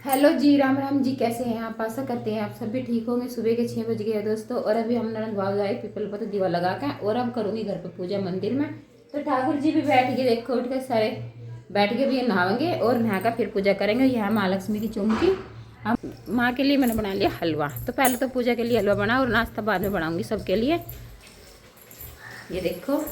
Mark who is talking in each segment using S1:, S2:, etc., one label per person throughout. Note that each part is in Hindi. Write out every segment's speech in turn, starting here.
S1: हेलो जी, राम राम जी। कैसे हैं आप? आशा करते हैं आप सब भी ठीक होंगे। सुबह के 6 बज गए हैं दोस्तों, और अभी हम नरंद भाव जाए पीपल पर दीवा लगा के, और अब करूँगी घर पे पूजा मंदिर में। तो ठाकुर जी भी बैठ गए, देखो उठ कर सारे बैठ के भी नहाएंगे और नहा कर फिर पूजा करेंगे। यह माँ लक्ष्मी की चौकी। अब माँ के लिए मैंने बना लिया हलवा। तो पहले तो पूजा के लिए हलवा बना और नाश्ता बाद में बनाऊँगी सबके लिए। ये देखो,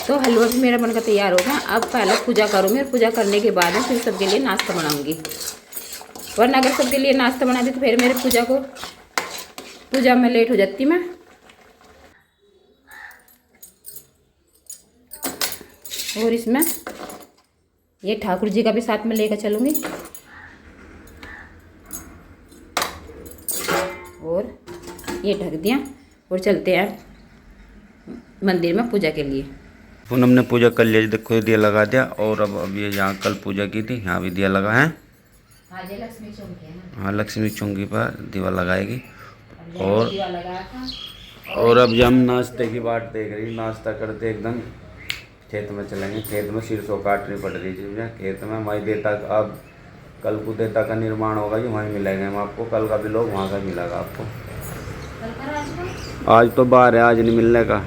S1: तो हलवा भी मेरा बनकर तैयार हो गया। अब पहले पूजा करूँगी और पूजा करने के बाद में फिर सबके लिए नाश्ता बनाऊँगी। वरना अगर सबके लिए नाश्ता बना दी तो फिर मेरे पूजा में लेट हो जाती मैं। और इसमें ये ठाकुर जी का भी साथ में लेकर चलूँगी। और ये ढक दिया और चलते हैं मंदिर में पूजा के लिए।
S2: पूनम ने पूजा कर लिया, देखो ये दिया लगा दिया। और अब ये यहाँ कल पूजा की थी, यहाँ भी दिया लगा है।
S1: हाँ, ये लक्ष्मी चौकी है ना।
S2: हाँ, लक्ष्मी चौकी पर दीवा लगाएगी। और
S1: दीवा लगाया था।
S2: और अब हम नाश्ते की बाट देख रही, नाश्ता करते एकदम खेत में चलेंगे। खेत में सिरसों काटनी पड़ रही है खेत में। वहीं देता, अब कल को देता का निर्माण होगा जो वहीं मिलेंगे हम आपको। कल का भी लोग वहाँ का मिलेगा आपको। आज तो बाहर है, आज नहीं मिलने का।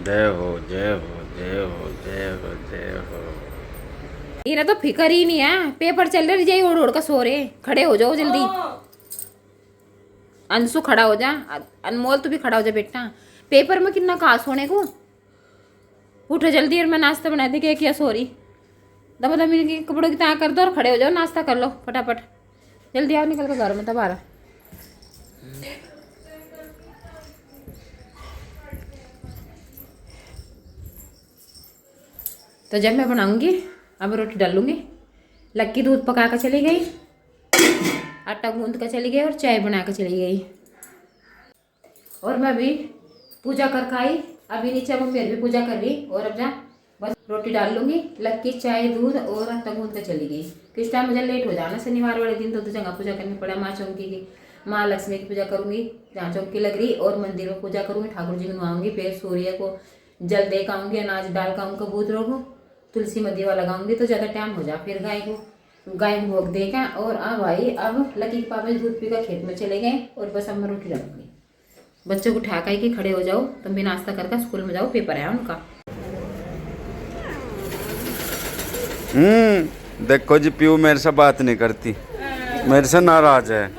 S2: जय हो जय हो जय हो जय हो जय हो।
S1: इन्हें तो फिक्र ही नहीं है। पेपर चल रहे, जाइए उड़ उड़ का सो रहे। खड़े हो जाओ जल्दी। अंशु खड़ा हो जा, अनमोल तू भी खड़ा हो जा बेटा। पेपर में कितना कहा सोने को। उठो जल्दी और मैं नाश्ता बना दी। क्या सॉरी, दबा दबी के कपड़ों की ताक कर दो और खड़े हो जाओ, नाश्ता कर लो फटाफट। जल्दी आओ, निकल कर घर में तब आ रहा। तो जब मैं बनाऊंगी, अब रोटी डालूंगी। लक्की दूध पका कर चली गई, आटा गूंद कर चली गई और चाय बना कर चली गई। और मैं भी पूजा कर खाई। अभी नीचे मैं फिर भी पूजा कर रही। और अब जा बस रोटी डाल लूँगी। लक्की चाय दूध और आटा गूंद कर चली गई। किस टाइम मुझे लेट हो जाना। शनिवार वाले दिन तो जगह पूजा करनी पड़ा। माँ चौकी की, माँ लक्ष्मी की पूजा करूँगी जहाँ चौकी लग रही, और मंदिर में पूजा करूँगी। ठाकुर जी को नवाऊँगी, फिर सूर्य को जल दे आऊँगी, अनाज डाल का उनको बूथ रोगूँ, तुलसी में दीवा लगाऊंगी। तो ज़्यादा टाइम हो जा। फिर गाय को भोग देगा। और अब भाई, अब लकी के पापा दूध पी कर खेत में चले गए। और बस अब मैं रोटी डालूंगी। बच्चों को उठा के खड़े हो जाओ, तुम भी नाश्ता करके स्कूल में जाओ, पेपर है उनका।
S2: देखो जी, पीयू मेरे से बात नहीं करती, मेरे से नाराज है।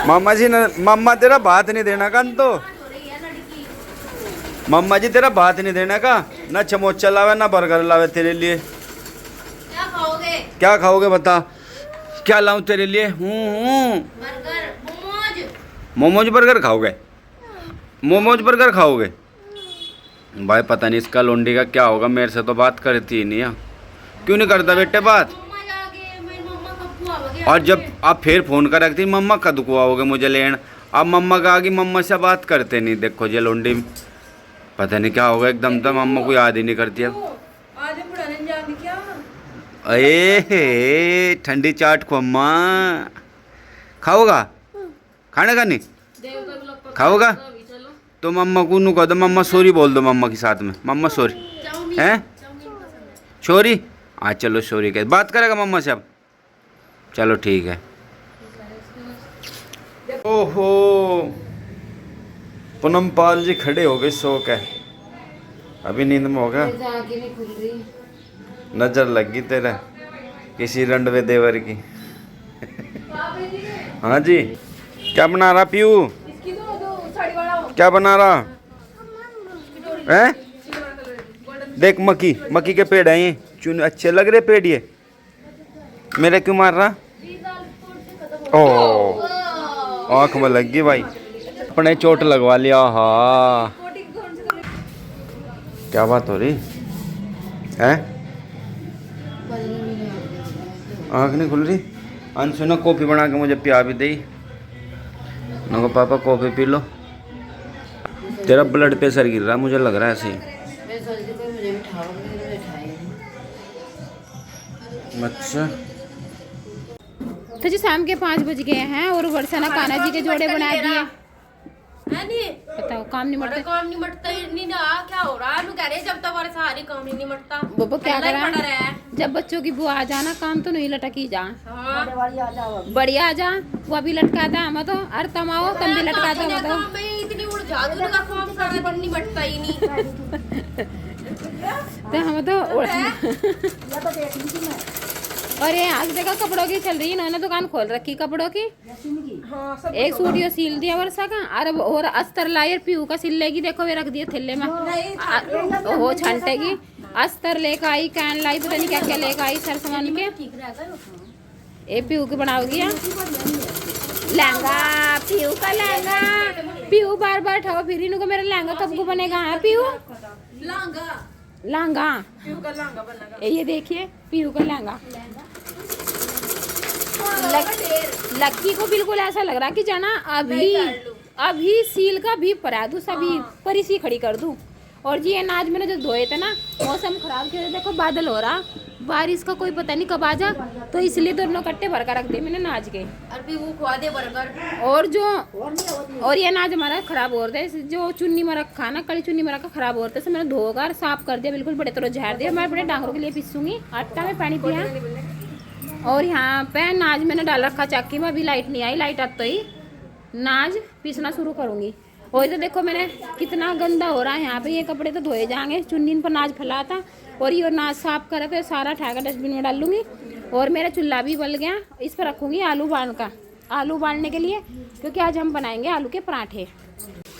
S2: मामा जी मामा तेरा बात नहीं देना का तो। मम्मा जी तेरा बात नहीं देने का। ना समोसा लावे ना बर्गर लावे तेरे लिए। क्या खाओगे बता, क्या लाऊं तेरे लिए? मोमोज बर्गर खाओगे? मोमोज बर्गर खाओगे? भाई पता नहीं इसका लोंडी का क्या होगा, मेरे से तो बात करती ही नहीं है। क्यों नहीं करता बेटे बात? और जब आप फिर फोन कर रखती, मम्मा कद को आओगे मुझे लेन। अब मम्मा का आगे मम्मा से बात करते नहीं। देखो ये लोंडी, पता नहीं क्या होगा, एकदम तो मम्मा को याद ही नहीं करती है। अरे ठंडी चाट को अम्मा खाओगा? खाने का नहीं खाओगा तो मम्मा को नू कह दो, मम्मा सॉरी बोल दो मम्मा के साथ में। मम्मा सॉरी हैं, सॉरी। हाँ चलो सॉरी कह, बात करेगा मम्मा से अब। चलो ठीक है। ओहो, पूनम पाल जी खड़े हो गए, सो के अभी नींद में हो गया। नजर लग गई तेरा किसी रंडवे देवर की। हाँ जी, क्या बना रहा पीयू? क्या बना रहा है? देख मक्की के पेड़ हैं ये, चुन अच्छे लग रहे पेड़ ये। मेरे क्यों मार रहा? ओ आँख में लग गई भाई, अपने चोट लगवा लिया। हाँ क्या बात हो रही है? आँख नहीं खुल रही? अंशु ने कॉफ़ी बना के मुझे पिया भी दी। मैं पापा कॉफ़ी पी लो। तेरा ब्लड प्रेशर गिर रहा है मुझे लग रहा है ऐसे ही।
S1: सोचती कोई मुझे बिठाओ, मुझे बिठाए।
S2: अच्छा
S1: तो जी शाम के 5 बज गए हैं और वर्षा ने कान्हा जी के जोड़े बना दिए। बताओ काम नहीं मटता,
S3: काम नहीं मटता नहीं ना, क्या हो रहा है? कह रहे जब तक हमारे सारी काम नहीं मटता।
S1: बब्बा क्या
S3: पहला ही
S1: करा,
S3: पड़ा रहा है।
S1: जब बच्चों की बुआ आ जाना काम तो नहीं लटकी जा,
S3: हाँ।
S1: बढ़िया आ जा, वो भी लटकाता हम तो, अरे तुम आओ तुम भी लटकाता हो तो।
S3: मैं इतनी उलझा दूं का काम सारा दिन नहीं मटता ही नहीं।
S1: तो हम तो और ये आज देखा कपड़ों की चल रही है, इन्होंने दुकान खोल रखी कपड़ों की।
S3: हाँ, सब
S1: एक सूट यो सील दिया वर्षा का, अरे और अस्तर लाई और पीहू का सिल लेगी, देखो वे रख दिए थैले में, वो छंटेगी। अस्तर लेकर आई, कैन लाई, पता नहीं क्या क्या लेकर आई सर सामान के। ए पीहू की बनाओगी लहंगा, पीहू का लहंगा। पीहू बार बार ठहो फिर इनको मेरा लहंगा कब को बनेगा? हाँ पीहू
S3: लहंगा,
S1: लहंगा,
S3: पीहू का लहंगा बनेगा।
S1: ये देखिए पीहू का लहंगा। लक्की को बिल्कुल ऐसा लग रहा कि जाना अभी सील का भी परा दूं, सभी परी सी खड़ी कर दूं। और जी अनाज मैंने जो धोए थे ना, मौसम खराब के वजह देखो बादल हो रहा, बारिश का कोई पता नहीं कब आ जा, तो इसलिए दोनों कट्टे भर कर रख दिए मैंने नाज के।
S3: और भी वो खुआ दे बर्गर।
S1: और ये अनाज हमारा खराब हो रहा है, जो चुन्नी में रखा ना, कड़ी चुन्नी में रखा खराब हो रहा है, मैंने धोकर साफ कर दिया बिल्कुल, बड़े तरह झाड़ दिया। मैं बड़े डांगरों के लिए पीसूंगी, आटा में पानी पिया। और यहाँ पे नाज मैंने डाल रखा चक्की में, अभी लाइट नहीं आई, लाइट अब तो ही नाज पीसना शुरू करूँगी। और तो देखो मैंने कितना गंदा हो रहा है यहाँ पे, ये कपड़े तो धोए जाएंगे, चुन्नी पर नाज फैला था और ये नाज साफ करा, तो ये सारा उठाकर डस्टबिन में डाल लूँगी। और मेरा चूल्हा भी बल गया, इस पर रखूँगी आलू उबालने के लिए, क्योंकि आज हम बनाएंगे आलू के पराठे।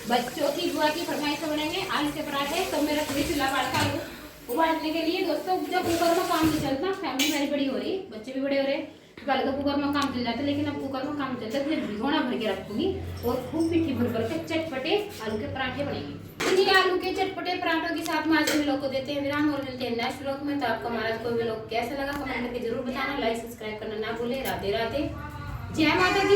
S1: बच्चों की बुआ की फरमाइश से बनेंगे आलू के पराठे, तो मैं रखूँगी चूल्हा बाल का आलू उबालने के लिए। दोस्तों जब कुकर में काम नहीं चलता, फैमिली मेरी बड़ी हो रही, बच्चे भी बड़े हो रहे, पहले तो कुकर में काम चल जाता, लेकिन अब कुकर में काम चलता है, तो भिगोना भर के रखूंगी और खूब पिट्ठी भर के चटपटे आलू के पराठे बनेंगे। इन्हीं आलू के चटपटे पराठों के साथ में आज हम लोग को देते हैं विराम और मिलते हैं नेक्स्ट व्लॉग में। तो आपको हमारा कोई भी व्लॉग कैसा लगा कमेंट करके जरूर बताना, लाइक सब्सक्राइब करना ना भूले। राधे राधे, जय माता दी।